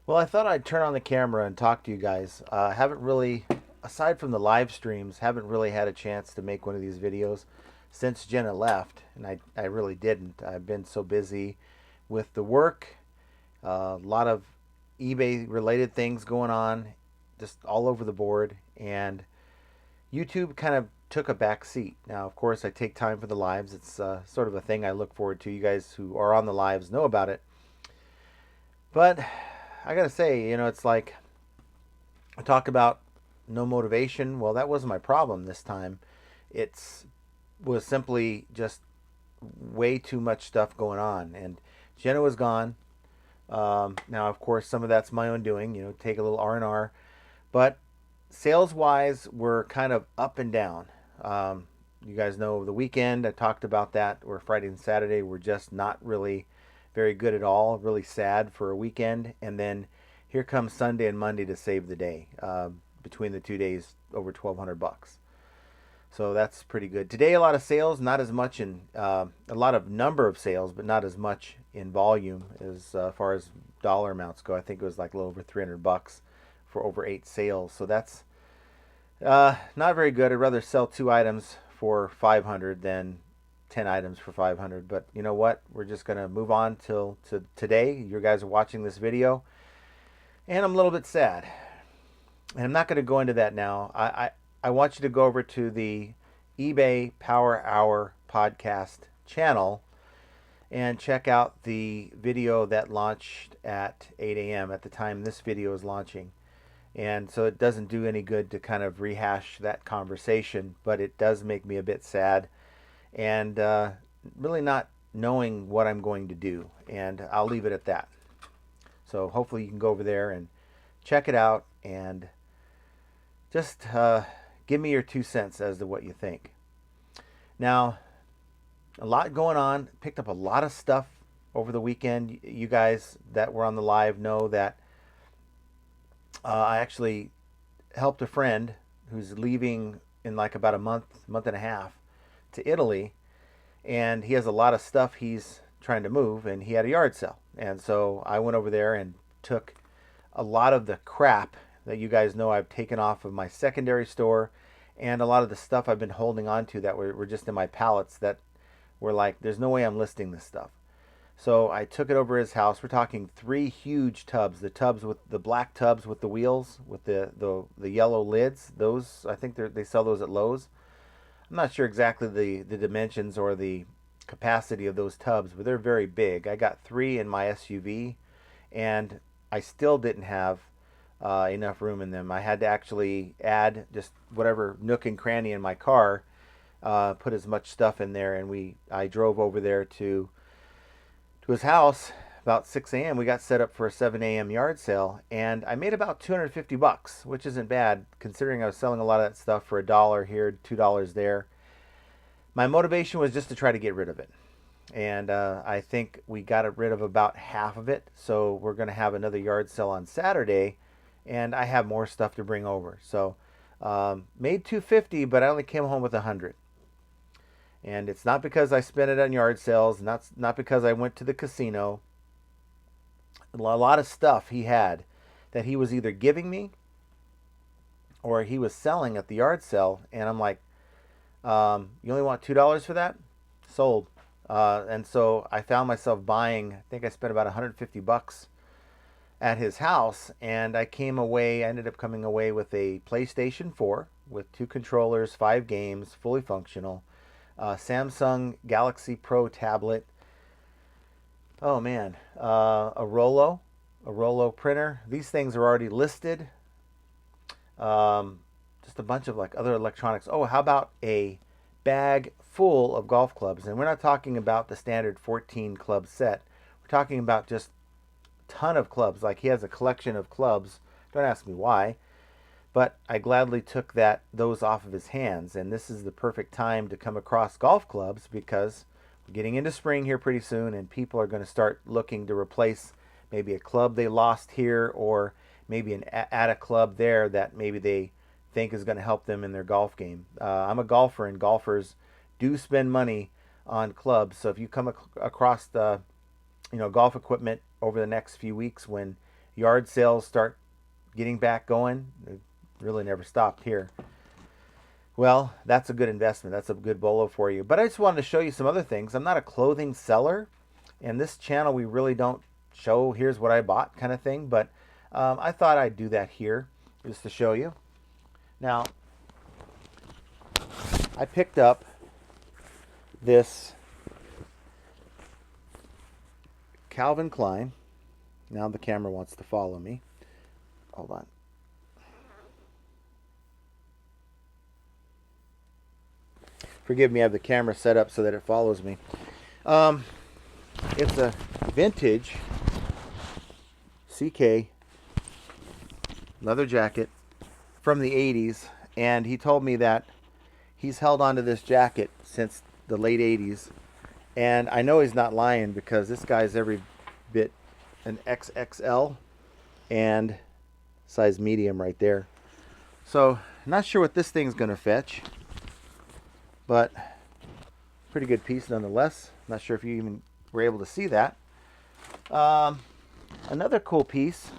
Well, I thought I'd turn on the camera and talk to you guys. Haven't really, aside from the live streams, haven't really had a chance to make one of these videos since Jenna left, and I really didn't. I've been so busy with the work, a lot of eBay related things going on, just all over the board, and YouTube kind of took a back seat. Now, of course, I take time for the lives. It's sort of a thing I look forward to. You guys who are on the lives know about it. But I gotta say, it's like I talk about no motivation. Well, that wasn't my problem this time. It's was simply just way too much stuff going on, and Jenna was gone. Now, of course, some of that's my own doing. Take a little R&R, but sales wise, we're kind of up and down. You guys know the weekend. I talked about that. Where Friday and Saturday were just not really very good at all. Really sad for a weekend, and then here comes Sunday and Monday to save the day. Between the 2 days, over $1,200. So that's pretty good. Today, a lot of sales, not as much in a lot of number of sales, but not as much in volume as far as dollar amounts go. I think it was like a little over $300 for over 8 sales. So that's not very good. I'd rather sell 2 items for 500 than 10 items for 500. But you know what? We're just gonna move on till to today. You guys are watching this video, and I'm a little bit sad. And I'm not going to go into that now. I want you to go over to the eBay Power Hour podcast channel and check out the video that launched at 8 a.m. at the time this video is launching. And so it doesn't do any good to kind of rehash that conversation, but it does make me a bit sad and really not knowing what I'm going to do. And I'll leave it at that. So hopefully you can go over there and check it out and just give me your 2 cents as to what you think. Now, a lot going on. Picked up a lot of stuff over the weekend. You guys that were on the live know that I actually helped a friend who's leaving in like about a month and a half to Italy, and he has a lot of stuff he's trying to move, and he had a yard sale. And so I went over there and took a lot of the crap that you guys know I've taken off of my secondary store, and a lot of the stuff I've been holding on to that were just in my pallets that were like, there's no way I'm listing this stuff. So I took it over his house. We're talking 3 huge tubs. The tubs with the black tubs with the wheels with the yellow lids. Those, I think they sell those at Lowe's. I'm not sure exactly the dimensions or the capacity of those tubs, but they're very big. I got 3 in my SUV, and I still didn't have enough room in them. I had to actually add just whatever nook and cranny in my car, put as much stuff in there, and I drove over there to his house about 6 a.m. We got set up for a 7 a.m. yard sale, and I made about $250, which isn't bad considering I was selling a lot of that stuff for $1 here, $2 there. My motivation was just to try to get rid of it. And I think we got rid of about half of it. So we're going to have another yard sale on Saturday, and I have more stuff to bring over. So made 250, but I only came home with 100. And it's not because I spent it on yard sales, not because I went to the casino. A lot of stuff he had that he was either giving me or he was selling at the yard sale, and I'm like, you only want $2 for that? Sold. And so I found myself buying, I think I spent about $150 at his house, and I ended up coming away with a PlayStation 4 with 2 controllers, 5 games, fully functional, Samsung Galaxy Pro tablet. Oh man, a Rollo printer. These things are already listed. Just a bunch of like other electronics. Oh, how about a bag full of golf clubs? And we're not talking about the standard 14 club set. We're talking about just a ton of clubs. Like he has a collection of clubs. Don't ask me why, but I gladly took those off of his hands. And this is the perfect time to come across golf clubs because we're getting into spring here pretty soon, and people are going to start looking to replace maybe a club they lost here, or maybe add a club there that maybe they think is going to help them in their golf game. I'm a golfer, and golfers do spend money on clubs. So if you come across the golf equipment over the next few weeks when yard sales start getting back going. It really never stopped here. Well, that's a good investment. That's a good bolo for you. But I just wanted to show you some other things. I'm not a clothing seller. And this channel, we really don't show here's what I bought kind of thing. But I thought I'd do that here just to show you. Now, I picked up this Calvin Klein. Now the camera wants to follow me. Hold on. Forgive me, I have the camera set up so that it follows me. It's a vintage CK leather jacket from the 80s, and he told me that he's held on to this jacket since the late 80s, and I know he's not lying because this guy's every bit an XXL and size medium right there. So, not sure what this thing's going to fetch, but pretty good piece nonetheless. Not sure if you even were able to see that. Another cool piece.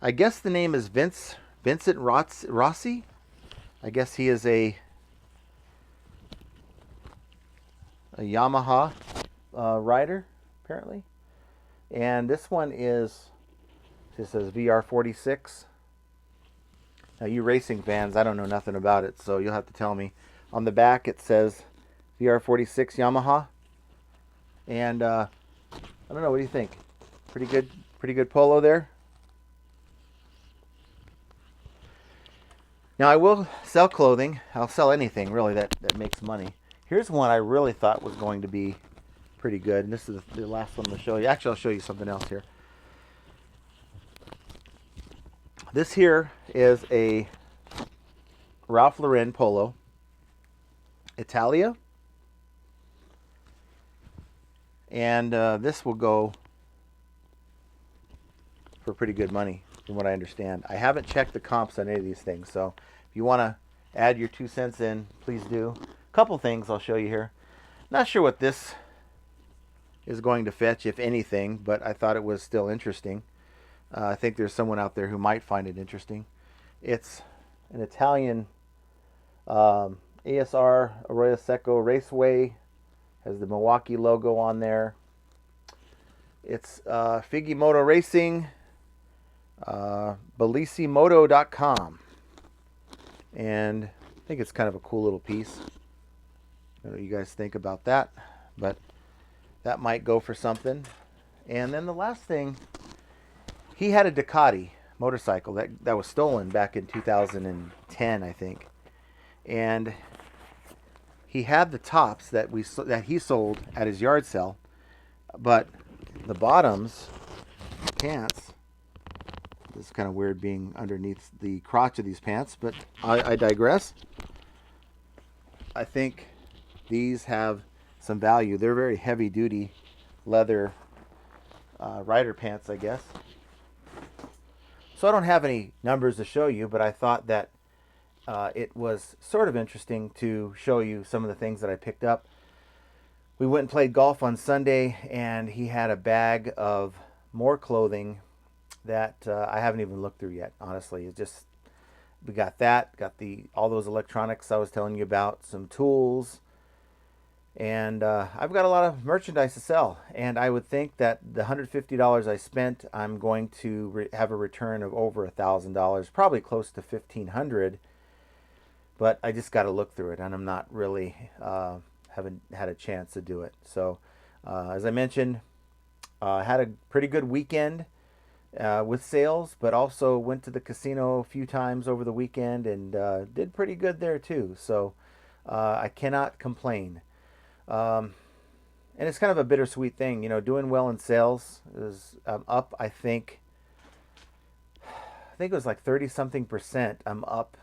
I guess the name is Vincent Rossi. I guess he is a Yamaha rider, apparently. And this one is, it says VR46. Now, you racing fans, I don't know nothing about it, so you'll have to tell me. On the back, it says VR46 Yamaha. And I don't know, what do you think? Pretty good polo there. Now, I will sell clothing. I'll sell anything, really, that makes money. Here's one I really thought was going to be pretty good. And this is the last one to show you. Actually, I'll show you something else here. This here is a Ralph Lauren polo. Italia. And this will go for pretty good money, from what I understand. I haven't checked the comps on any of these things, so if you want to add your 2 cents in, please do. A couple things I'll show you here. Not sure what this is going to fetch, if anything, but I thought it was still interesting. I think there's someone out there who might find it interesting. It's an Italian ASR Arroyo Seco Raceway. Has the Milwaukee logo on there. It's Figimoto Racing, Bellissimoto.com. And I think it's kind of a cool little piece. I don't know what you guys think about that, but that might go for something. And then the last thing, he had a Ducati motorcycle that was stolen back in 2010, I think. And he had the tops that he sold at his yard sale, but the bottoms, pants, this is kind of weird being underneath the crotch of these pants, but I digress. I think these have some value. They're very heavy duty leather rider pants, I guess. So I don't have any numbers to show you, but I thought that it was sort of interesting to show you some of the things that I picked up. We went and played golf on Sunday, and he had a bag of more clothing that I haven't even looked through yet, honestly. It's just, we got that, got all those electronics I was telling you about, some tools, and I've got a lot of merchandise to sell. And I would think that the $150 I spent, I'm going to have a return of over $1,000, probably close to $1,500. But I just got to look through it, and I'm not really haven't had a chance to do it. So, as I mentioned, had a pretty good weekend with sales, but also went to the casino a few times over the weekend and did pretty good there too. So, I cannot complain. And it's kind of a bittersweet thing, you know, doing well in sales is up. I think it was like 30-something%. I'm up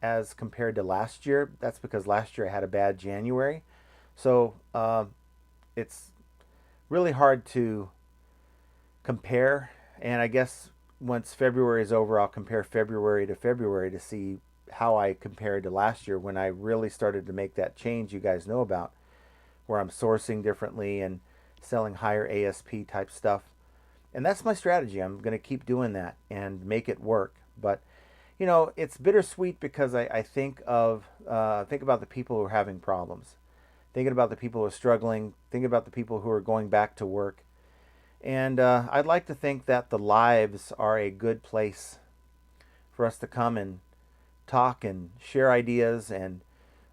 as compared to last year. That's because last year I had a bad January. So it's really hard to compare. And I guess once February is over, I'll compare February to February to see how I compared to last year when I really started to make that change you guys know about, where I'm sourcing differently and selling higher ASP type stuff. And that's my strategy. I'm going to keep doing that and make it work. But you know, it's bittersweet because I think about the people who are having problems, thinking about the people who are struggling, thinking about the people who are going back to work. And I'd like to think that the lives are a good place for us to come and talk and share ideas and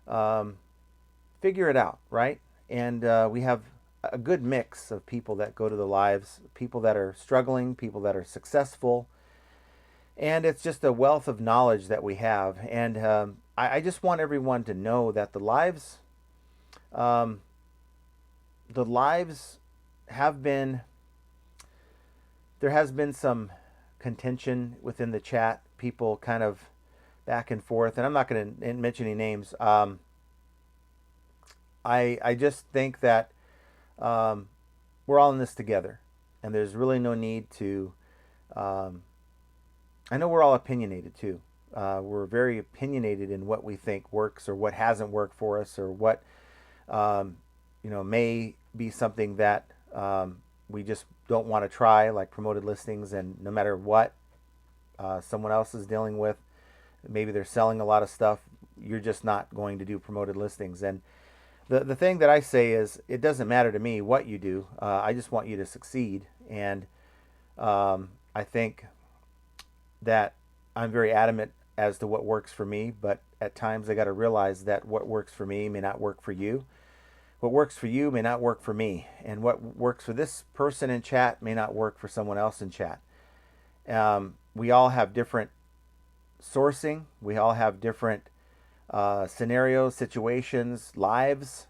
um, figure it out, right? And we have a good mix of people that go to the lives, people that are struggling, people that are successful, and it's just a wealth of knowledge that we have. And I just want everyone to know that um, the lives have been. There has been some contention within the chat. People kind of back and forth, and I'm not going to mention any names. I just think that um, we're all in this together, and there's really no need to. Um, I know we're all opinionated too. We're very opinionated in what we think works or what hasn't worked for us or what um, may be something that we just don't want to try, like promoted listings. And no matter what someone else is dealing with, maybe they're selling a lot of stuff, you're just not going to do promoted listings. And the thing that I say is, it doesn't matter to me what you do. I just want you to succeed. And I think that I'm very adamant as to what works for me, but at times I got to realize that what works for me may not work for you. What works for you may not work for me, and what works for this person in chat may not work for someone else in chat. We all have different sourcing. We all have different scenarios, situations, lives,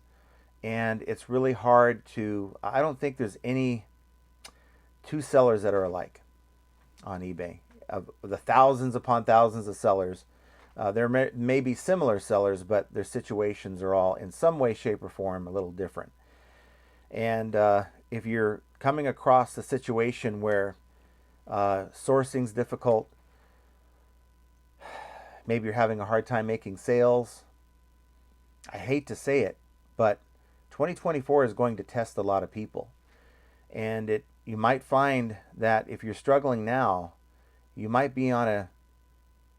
and it's really hard to. I don't think there's any two sellers that are alike on eBay. Of the thousands upon thousands of sellers, there may be similar sellers, but their situations are all in some way, shape, or form a little different. And if you're coming across a situation where sourcing's difficult, maybe you're having a hard time making sales, I hate to say it, but 2024 is going to test a lot of people. And you might find that if you're struggling now, you might be on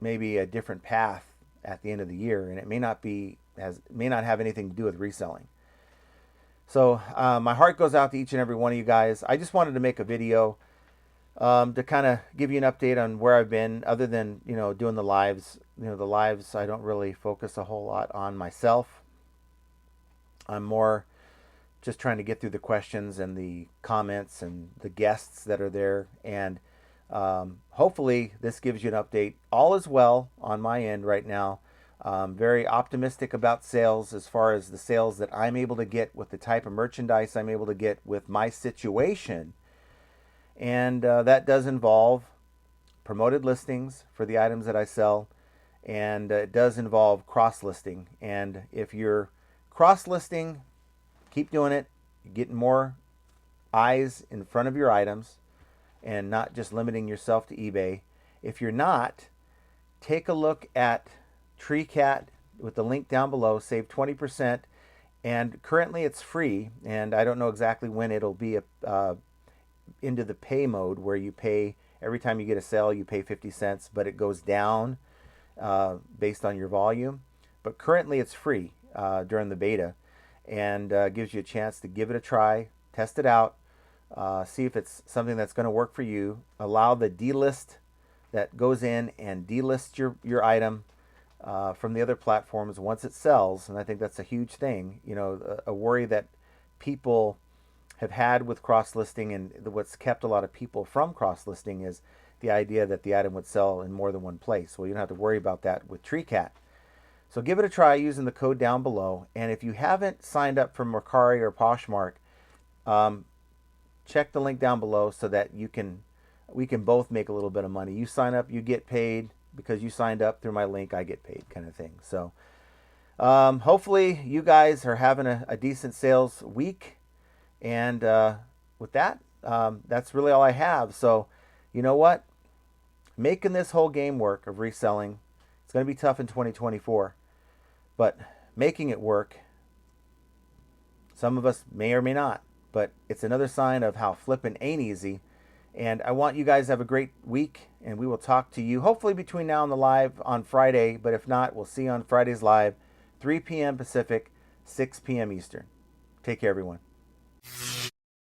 maybe a different path at the end of the year, and it may not have anything to do with reselling. So my heart goes out to each and every one of you guys. I just wanted to make a video to kind of give you an update on where I've been, other than doing the lives. The lives, I don't really focus a whole lot on myself. I'm more just trying to get through the questions and the comments and the guests that are there, and hopefully this gives you an update. All is well on my end right now. Very optimistic about sales, as far as the sales that I'm able to get with the type of merchandise I'm able to get with my situation. And that does involve promoted listings for the items that I sell, and it does involve cross-listing. And if you're cross-listing, keep doing it. You're getting more eyes in front of your items and not just limiting yourself to eBay. If you're not, take a look at TreeCat with the link down below. Save 20%, and currently it's free, and I don't know exactly when it'll be into the pay mode, where you pay every time you get a sale. You pay 50 cents, but it goes down based on your volume. But currently it's free during the beta, and gives you a chance to give it a try, test it out, see if it's something that's going to work for you. Allow the delist that goes in and delist your item from the other platforms once it sells. And I think that's a huge thing. A worry that people have had with cross-listing, and what's kept a lot of people from cross-listing, is the idea that the item would sell in more than one place. Well, you don't have to worry about that with TreeCat. So give it a try using the code down below. And if you haven't signed up for Mercari or Poshmark, check the link down below so that we can both make a little bit of money. You sign up, you get paid. Because you signed up through my link, I get paid, kind of thing. So hopefully you guys are having a decent sales week. And with that, that's really all I have. So you know what? Making this whole game work of reselling, it's going to be tough in 2024. But making it work, some of us may or may not. But it's another sign of how flipping ain't easy. And I want you guys to have a great week, and we will talk to you hopefully between now and the live on Friday. But if not, we'll see you on Friday's live, 3 p.m. Pacific, 6 p.m. Eastern. Take care, everyone.